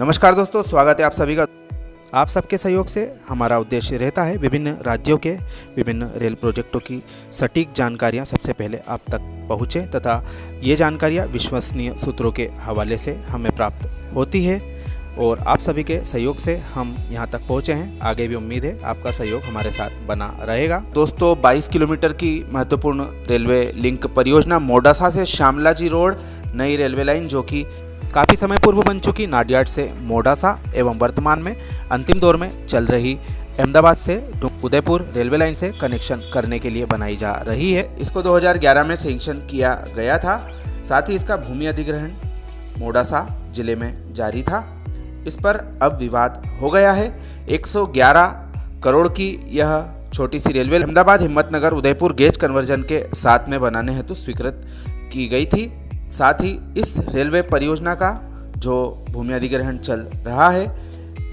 नमस्कार दोस्तों, स्वागत है आप सभी का। आप सबके सहयोग से हमारा उद्देश्य रहता है विभिन्न राज्यों के विभिन्न रेल प्रोजेक्टों की सटीक जानकारियां सबसे पहले आप तक पहुँचे तथा ये जानकारियां विश्वसनीय सूत्रों के हवाले से हमें प्राप्त होती है और आप सभी के सहयोग से हम यहां तक पहुंचे हैं। आगे भी उम्मीद है आपका सहयोग हमारे साथ बना रहेगा। दोस्तों, 22 किलोमीटर की महत्वपूर्ण रेलवे लिंक परियोजना मोडासा से शामलाजी रोड नई रेलवे लाइन, जो कि काफ़ी समय पूर्व बन चुकी नाडियाड से मोडासा एवं वर्तमान में अंतिम दौर में चल रही अहमदाबाद से उदयपुर रेलवे लाइन से कनेक्शन करने के लिए बनाई जा रही है। इसको 2011 में सैंक्शन किया गया था। साथ ही इसका भूमि अधिग्रहण मोडासा जिले में जारी था। इस पर अब विवाद हो गया है। 111 करोड़ की यह छोटी सी railway Ahmedabad Himmatnagar Udaipur gauge conversion के साथ में बनाने हेतु स्वीकृत की गई थी। साथ ही इस रेलवे परियोजना का जो भूमि अधिग्रहण चल रहा है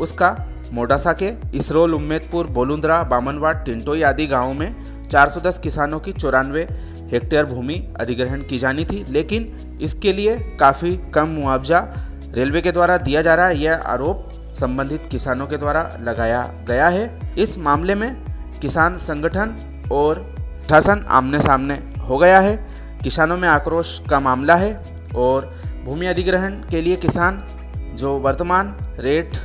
उसका मोडासा के इसरोल, उम्मेदपुर, बोलुंद्रा, बामनवाट, टिंटोई आदि गांवों में 410 किसानों की 94 हेक्टेयर भूमि अधिग्रहण की जानी थी, लेकिन इसके लिए काफ़ी कम मुआवजा रेलवे के द्वारा दिया जा रहा है। यह आरोप संबंधित किसानों के द्वारा लगाया गया है। इस मामले में किसान संगठन और शासन आमने सामने हो गया है। किसानों में आक्रोश का मामला है और भूमि अधिग्रहण के लिए किसान जो वर्तमान रेट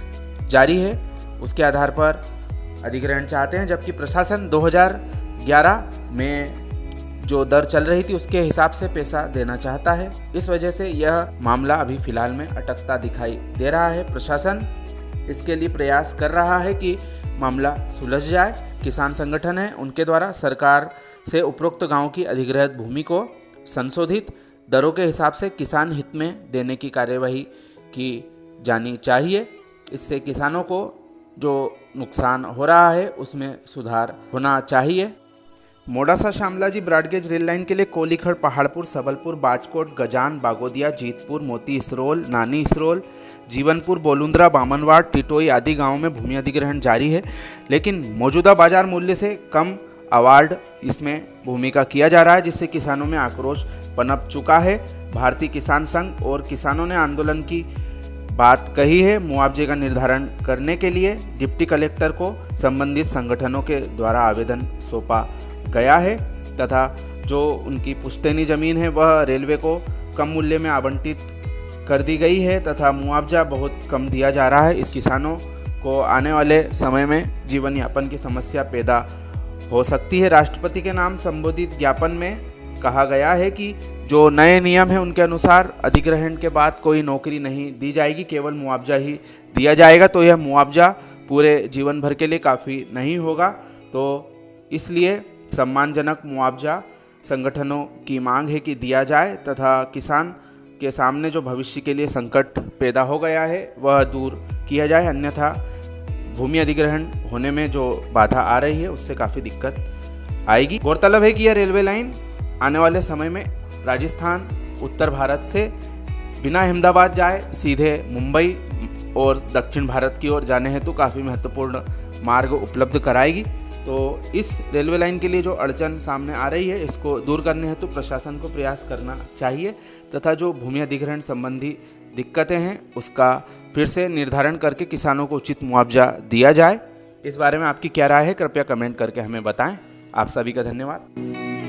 जारी है उसके आधार पर अधिग्रहण चाहते हैं, जबकि प्रशासन 2011 में जो दर चल रही थी उसके हिसाब से पैसा देना चाहता है। इस वजह से यह मामला अभी फिलहाल में अटकता दिखाई दे रहा है। प्रशासन इसके लिए प्रयास कर रहा है कि मामला सुलझ जाए। किसान संगठन है, उनके द्वारा सरकार से उपरोक्त गांव की अधिग्रहित भूमि को संशोधित दरों के हिसाब से किसान हित में देने की कार्यवाही की जानी चाहिए। इससे किसानों को जो नुकसान हो रहा है उसमें सुधार होना चाहिए। Modasa Shamlaji broad gauge rail line के लिए कोलीखड़, पहाड़पुर, सबलपुर, बाजकोट, गजान, बागोदिया, जीतपुर, मोती इसरोल, नानी इसरोल, जीवनपुर, बोलुंद्रा, बामनवाट, टिटोई आदि गांवों में भूमि अधिग्रहण जारी है, लेकिन मौजूदा बाजार मूल्य से कम अवार्ड इसमें भूमि का किया जा रहा है, जिससे किसानों में आक्रोश पनप चुका है। भारतीय किसान संघ और किसानों ने आंदोलन की बात कही है। मुआवजे का निर्धारण करने के लिए डिप्टी कलेक्टर को संबंधित संगठनों के द्वारा आवेदन सौंपा गया है तथा जो उनकी पुश्तैनी ज़मीन है वह रेलवे को कम मूल्य में आवंटित कर दी गई है तथा मुआवजा बहुत कम दिया जा रहा है। इस किसानों को आने वाले समय में जीवन यापन की समस्या पैदा हो सकती है। राष्ट्रपति के नाम संबोधित ज्ञापन में कहा गया है कि जो नए नियम हैं उनके अनुसार अधिग्रहण के बाद कोई नौकरी नहीं दी जाएगी, केवल मुआवजा ही दिया जाएगा। तो यह मुआवजा पूरे जीवन भर के लिए काफ़ी नहीं होगा, तो इसलिए सम्मानजनक मुआवजा संगठनों की मांग है कि दिया जाए तथा किसान के सामने जो भविष्य के लिए संकट पैदा हो गया है वह दूर किया जाए, अन्यथा भूमि अधिग्रहण होने में जो बाधा आ रही है उससे काफ़ी दिक्कत आएगी। गौरतलब है कि यह रेलवे लाइन आने वाले समय में राजस्थान, उत्तर भारत से बिना अहमदाबाद जाए सीधे मुंबई और दक्षिण भारत की ओर जाने हेतु काफ़ी महत्वपूर्ण मार्ग उपलब्ध कराएगी। तो इस रेलवे लाइन के लिए जो अड़चन सामने आ रही है इसको दूर करने हेतु प्रशासन को प्रयास करना चाहिए तथा जो भूमि अधिग्रहण संबंधी दिक्कतें हैं उसका फिर से निर्धारण करके किसानों को उचित मुआवजा दिया जाए। इस बारे में आपकी क्या राय है, कृपया कमेंट करके हमें बताएं। आप सभी का धन्यवाद।